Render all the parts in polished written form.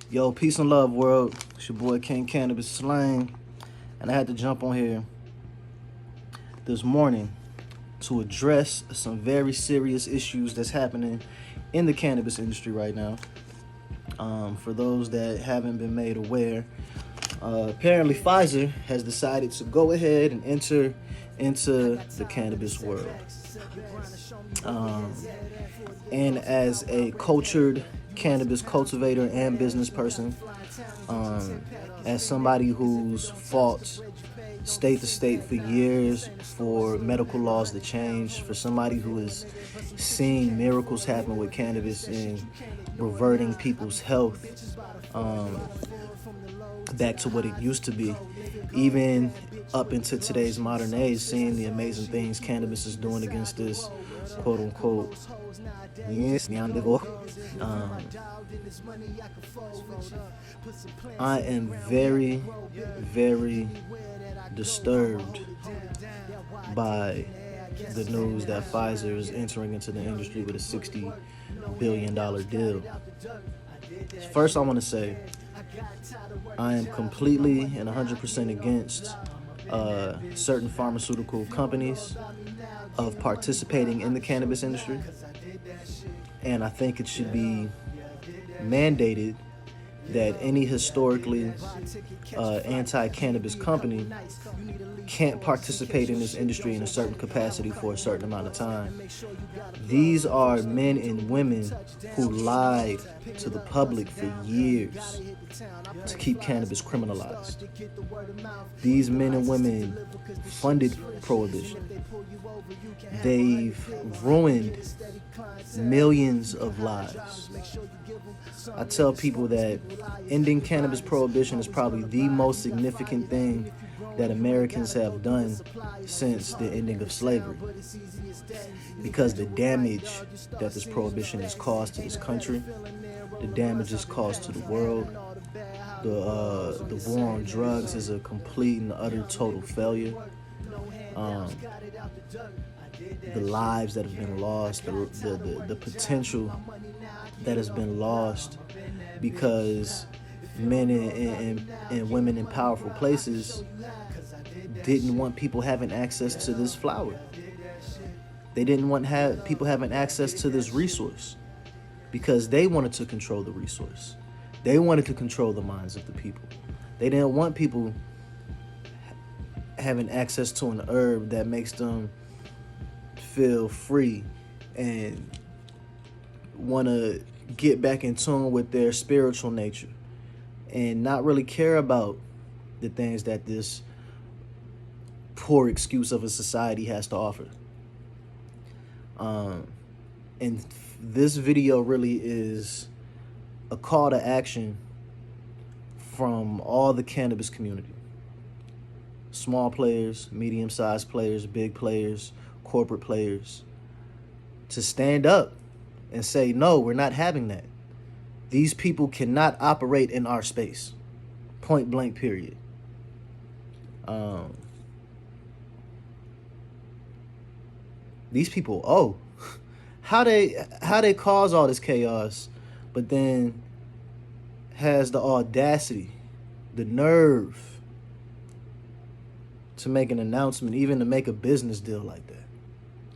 Yo, peace and love, world. It's your boy King Cannabis Slang, and I had to jump on here this morning to address some very serious issues that's happening in the cannabis industry right now. For those that haven't been made aware, apparently Pfizer has decided to go ahead and enter into the cannabis world. And as a cultured cannabis cultivator and business person, as somebody who's fought state to state for years for medical laws to change, for somebody who has seen miracles happen with cannabis in reverting people's health back to what it used to be, even up into today's modern age, seeing the amazing things cannabis is doing against this quote unquote I am very, very disturbed by the news that Pfizer is entering into the industry with a $60 billion deal. First, I want to say I am completely and 100% against certain pharmaceutical companies of participating in the cannabis industry, and I think it should be mandated that any historically anti-cannabis company can't participate in this industry in a certain capacity for a certain amount of time. These are men and women who lied to the public for years to keep cannabis criminalized. These men and women funded Prohibition. They've ruined millions of lives. I tell people that ending cannabis prohibition is probably the most significant thing that Americans have done since the ending of slavery, because the damage that this prohibition has caused to this country, the damage it's caused to the world, the war on drugs is a complete and utter total failure. The lives that have been lost, the potential that has been lost because men and women in powerful places didn't want people having access to this flower. They didn't want people having access to this resource because they wanted to control the resource. They wanted to control the minds of the people. They didn't want people having access to an herb that makes them feel free and want to get back in tune with their spiritual nature and not really care about the things that this poor excuse of a society has to offer. And this video really is a call to action from all the cannabis community. Small players, medium-sized players, big players, corporate players, to stand up and say, no, we're not having that. These people cannot operate in our space. Point blank, period. These people, how they cause all this chaos, but then has the audacity, the nerve to make an announcement, even to make a business deal like that,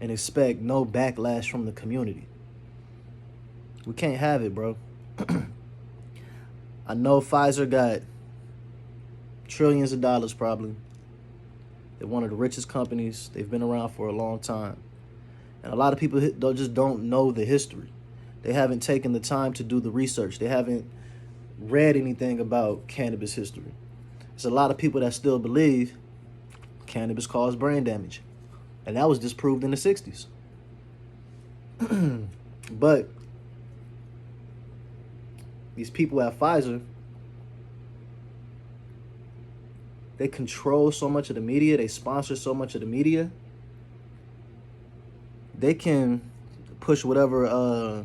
and expect no backlash from the community. We can't have it, bro. I know Pfizer got trillions of dollars probably. They're one of the richest companies. They've been around for a long time. And a lot of people just don't know the history. They haven't taken the time to do the research. They haven't read anything about cannabis history. There's a lot of people that still believe cannabis caused brain damage. And that was disproved in the 60s. But these people at Pfizer, they control so much of the media. They sponsor so much of the media. They can push whatever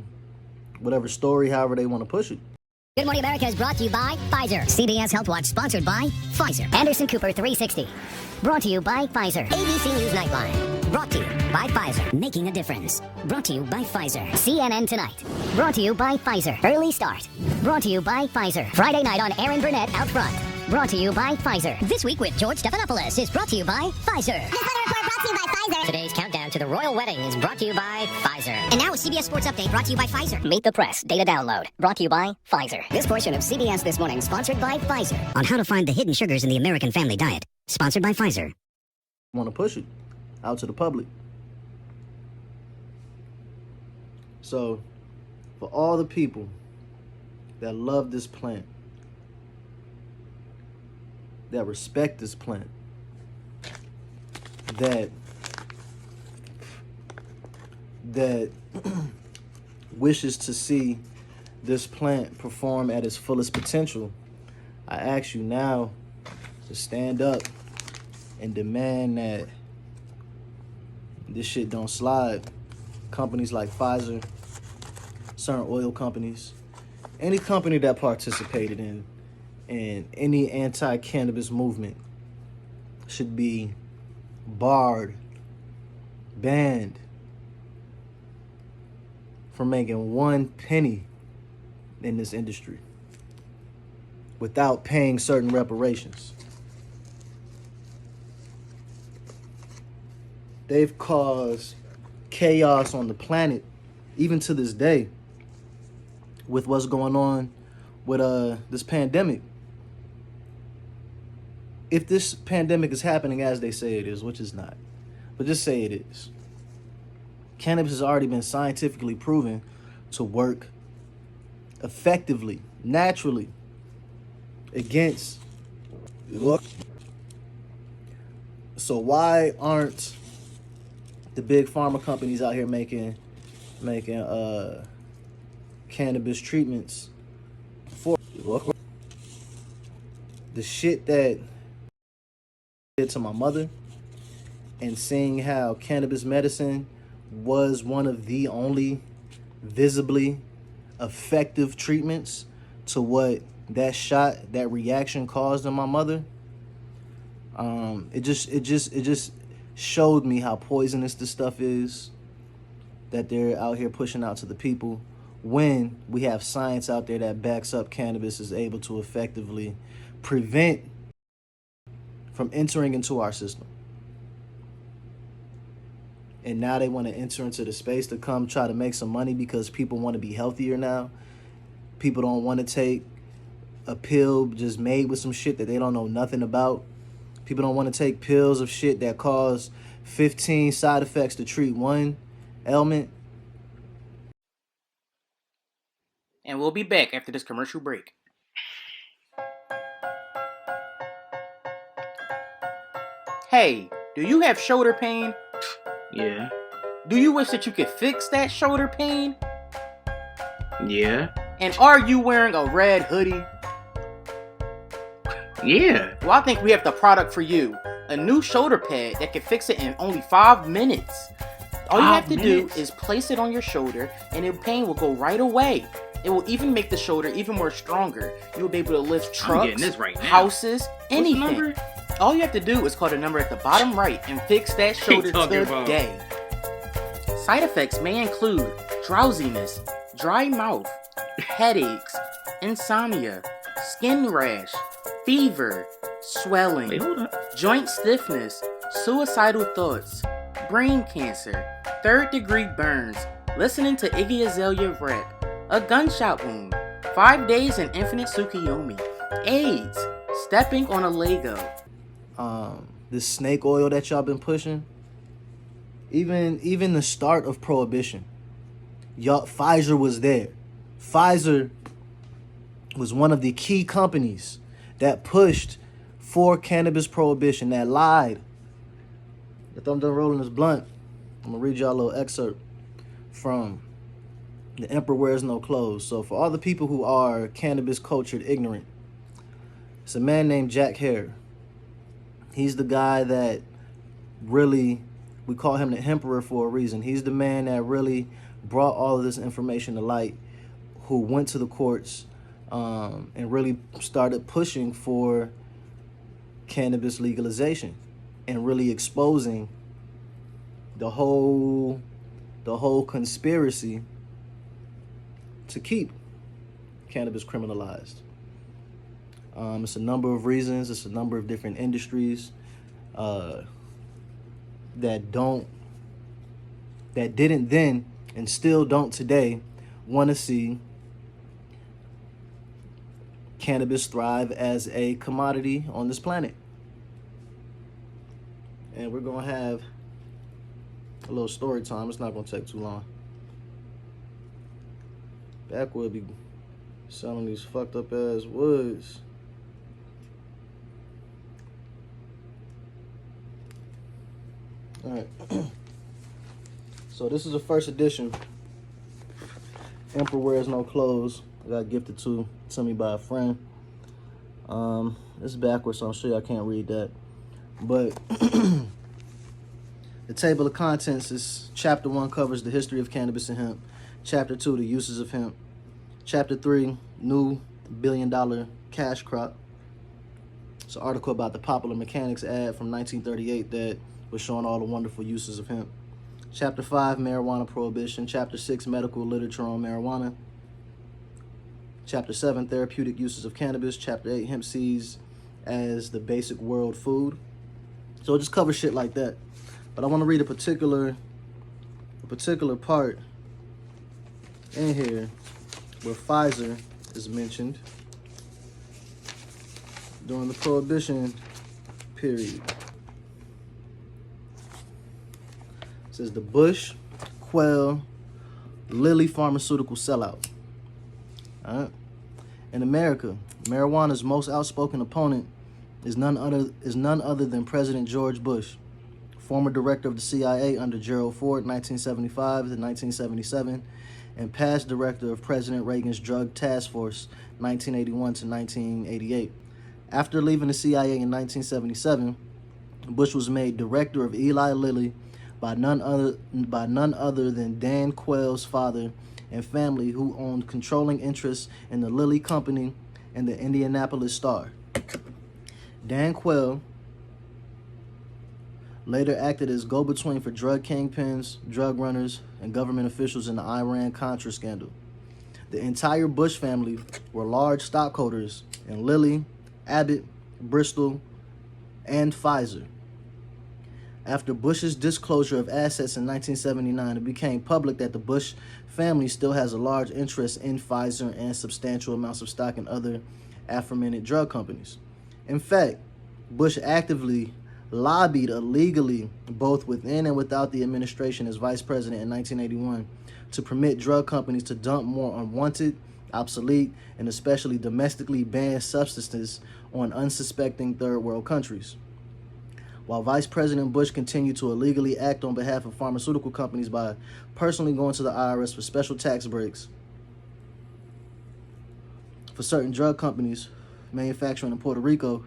story, however they want to push it. Good Morning America is brought to you by Pfizer. CBS Health Watch sponsored by Pfizer. Anderson Cooper 360. Brought to you by Pfizer. ABC News Nightline. Brought to you by Pfizer. Making a difference. Brought to you by Pfizer. CNN Tonight. Brought to you by Pfizer. Early Start. Brought to you by Pfizer. Friday night on Aaron Burnett Out Front. Brought to you by Pfizer. This week with George Stephanopoulos is brought to you by Pfizer. This weather report brought to you by Pfizer. Today's countdown to the royal wedding is brought to you by Pfizer. And now a CBS Sports Update brought to you by Pfizer. Meet the Press data download brought to you by Pfizer. This portion of CBS This Morning sponsored by Pfizer. On how to find the hidden sugars in the American family diet. Sponsored by Pfizer. Want to push it out to the public. So, for all the people that love this plant, that respect this plant, that wishes to see this plant perform at its fullest potential, I ask you now to stand up and demand that this shit don't slide. Companies like Pfizer, certain oil companies, any company that participated in any anti-cannabis movement should be barred, banned from making 1 penny in this industry without paying certain reparations. They've caused chaos on the planet, even to this day, with what's going on with this pandemic. If this pandemic is happening as they say it is, which is not, but just say it is, cannabis has already been scientifically proven to work effectively, naturally, against look. So why aren't the big pharma companies out here making cannabis treatments for the shit that did to my mother, and seeing how cannabis medicine was one of the only visibly effective treatments to what that reaction caused in my mother. It just showed me how poisonous this stuff is that they're out here pushing out to the people, when we have science out there that backs up cannabis is able to effectively prevent from entering into our system. And now they want to enter into the space to come try to make some money because people want to be healthier now. People don't want to take a pill just made with some shit that they don't know nothing about. People don't want to take pills of shit that cause 15 side effects to treat one ailment. And we'll be back after this commercial break. Hey, do you have shoulder pain? Yeah. Do you wish that you could fix that shoulder pain? Yeah. And are you wearing a red hoodie? Yeah. Well, I think we have the product for you. A new shoulder pad that can fix it in only 5 minutes. All you have to do is place it on your shoulder and the pain will go right away. It will even make the shoulder even more stronger. You will be able to lift trucks, houses, anything. All you have to do is call the number at the bottom right and fix that shoulder today. Side effects may include drowsiness, dry mouth, headaches, insomnia, skin rash, fever, swelling, joint stiffness, suicidal thoughts, brain cancer, third-degree burns, listening to Iggy Azalea rap, a gunshot wound, 5 days in infinite Tsukiyomi, AIDS, stepping on a Lego. This snake oil that y'all been pushing, even the start of Prohibition, Pfizer was there. Pfizer was one of the key companies that pushed for cannabis prohibition, that lied. If I'm done rolling this blunt, I'm gonna read y'all a little excerpt from The Emperor Wears No Clothes. So for all the people who are cannabis cultured ignorant, it's a man named Jack Hare. He's the guy that really, we call him the Emperor for a reason. He's the man that really brought all of this information to light, who went to the courts and really started pushing for cannabis legalization and really exposing the whole conspiracy to keep cannabis criminalized. It's a number of reasons. It's a number of different industries that didn't then and still don't today want to see cannabis thrive as a commodity on this planet. And we're going to have a little story time. It's not going to take too long. Back we'll be selling these fucked up ass woods. All right. So this is the first edition. Emperor Wears No Clothes. I got gifted to me by a friend. It's backwards, so I'm sure I can't read that. But the table of contents is Chapter 1 covers the history of cannabis and hemp. Chapter 2, the uses of hemp. Chapter 3, new billion-dollar cash crop. It's an article about the Popular Mechanics ad from 1938 that was showing all the wonderful uses of hemp. Chapter 5, marijuana prohibition. Chapter 6, medical literature on marijuana. Chapter 7, therapeutic uses of cannabis. Chapter 8, hemp seeds as the basic world food. So it just covers shit like that. But I want to read a particular part in here where Pfizer is mentioned during the Prohibition period. It says the Bush, Quell, Lilly pharmaceutical sellout. All right. In America, marijuana's most outspoken opponent is none other than President George Bush, former director of the CIA under Gerald Ford, 1975 to 1977, and past director of President Reagan's Drug Task Force, 1981 to 1988. After leaving the CIA in 1977, Bush was made director of Eli Lilly by none other than Dan Quayle's father and family, who owned controlling interests in the Lilly Company and the Indianapolis Star. Dan Quayle later acted as go-between for drug kingpins, drug runners, and government officials in the Iran-Contra scandal. The entire Bush family were large stockholders in Lilly, Abbott, Bristol, and Pfizer. After Bush's disclosure of assets in 1979, it became public that the Bush family still has a large interest in Pfizer and substantial amounts of stock in other aforementioned drug companies. In fact, Bush actively lobbied illegally, both within and without the administration as vice president in 1981, to permit drug companies to dump more unwanted, obsolete, and especially domestically banned substances on unsuspecting third world countries. While Vice President Bush continued to illegally act on behalf of pharmaceutical companies by personally going to the IRS for special tax breaks for certain drug companies manufacturing in Puerto Rico,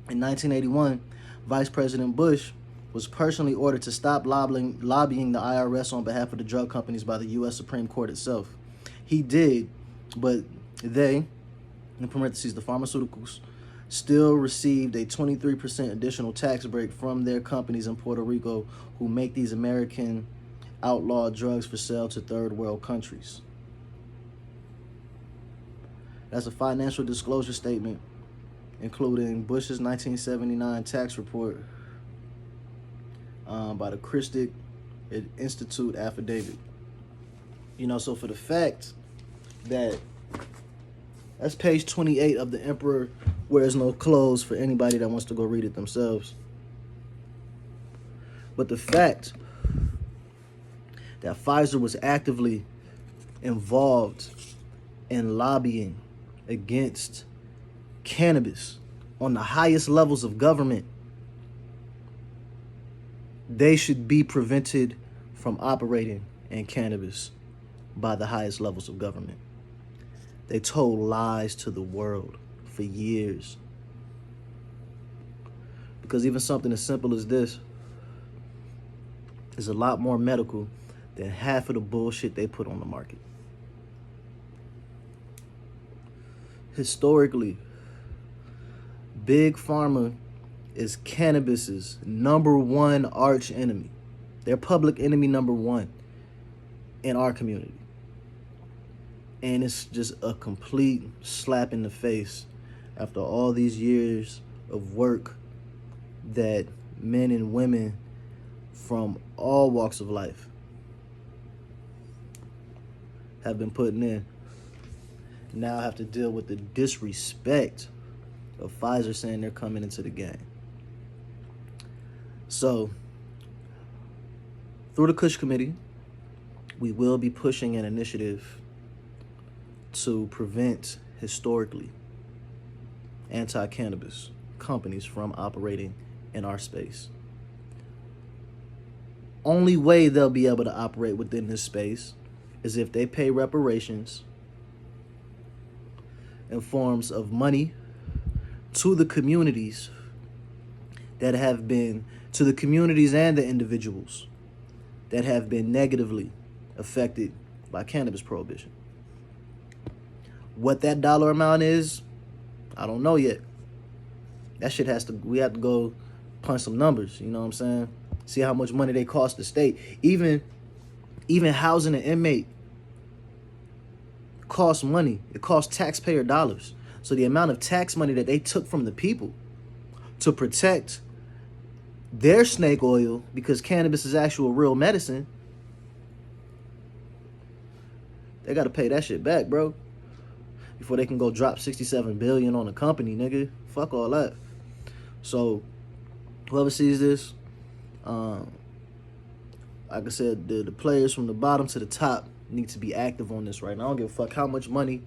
in 1981, Vice President Bush was personally ordered to stop lobbying the IRS on behalf of the drug companies by the U.S. Supreme Court itself. He did, but they, in parentheses, the pharmaceuticals, still received a 23% additional tax break from their companies in Puerto Rico who make these American outlaw drugs for sale to third world countries. That's a financial disclosure statement, including Bush's 1979 tax report by the Christic Institute affidavit. So for the fact that that's page 28 of The Emperor Wears No Clothes for anybody that wants to go read it themselves. But the fact that Pfizer was actively involved in lobbying against cannabis on the highest levels of government, they should be prevented from operating in cannabis by the highest levels of government. They told lies to the world for years. Because even something as simple as this is a lot more medical than half of the bullshit they put on the market. Historically, Big Pharma is cannabis's number one arch enemy. They're public enemy number one in our community. And it's just a complete slap in the face after all these years of work that men and women from all walks of life have been putting in. Now I have to deal with the disrespect of Pfizer saying they're coming into the game. So, through the Kush Committee, we will be pushing an initiative to prevent historically anti-cannabis companies from operating in our space. Only way they'll be able to operate within this space is if they pay reparations in forms of money to the communities that have been, to the communities and the individuals that have been negatively affected by cannabis prohibition. What that dollar amount is, I don't know yet. That shit we have to go punch some numbers, you know what I'm saying? See how much money they cost the state. Even housing an inmate costs money. It costs taxpayer dollars. So the amount of tax money that they took from the people to protect their snake oil, because cannabis is actual real medicine, they got to pay that shit back, bro, before they can go drop $67 billion on a company, nigga. Fuck all that. So whoever sees this, like I said, the players from the bottom to the top need to be active on this right now. I don't give a fuck how much money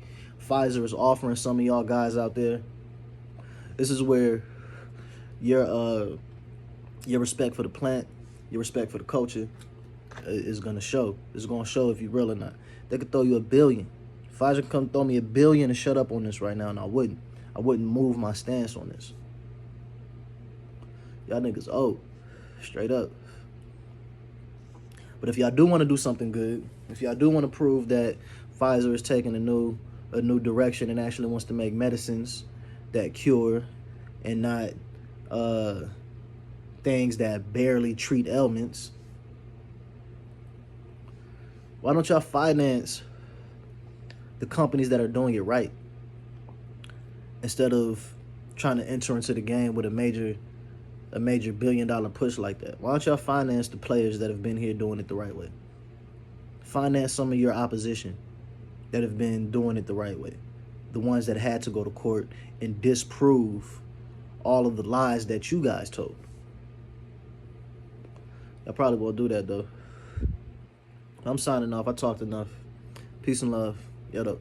Pfizer is offering some of y'all guys out there. This is where your respect for the plant, your respect for the culture is gonna show. It's gonna show if you're real or not. They could throw you $1 billion. Pfizer can come throw me $1 billion and shut up on this right now, and I wouldn't move my stance on this. Y'all niggas old, straight up. But if y'all do want to do something good, if y'all do want to prove that Pfizer is taking a new direction and actually wants to make medicines that cure and not things that barely treat ailments, why don't y'all finance the companies that are doing it right instead of trying to enter into the game with a major $1 billion push like that? Why don't y'all finance the players that have been here doing it the right way? Finance some of your opposition that have been doing it the right way. The ones that had to go to court and disprove all of the lies that you guys told. Y'all probably won't do that, though. I'm signing off. I talked enough. Peace and love. Yet up.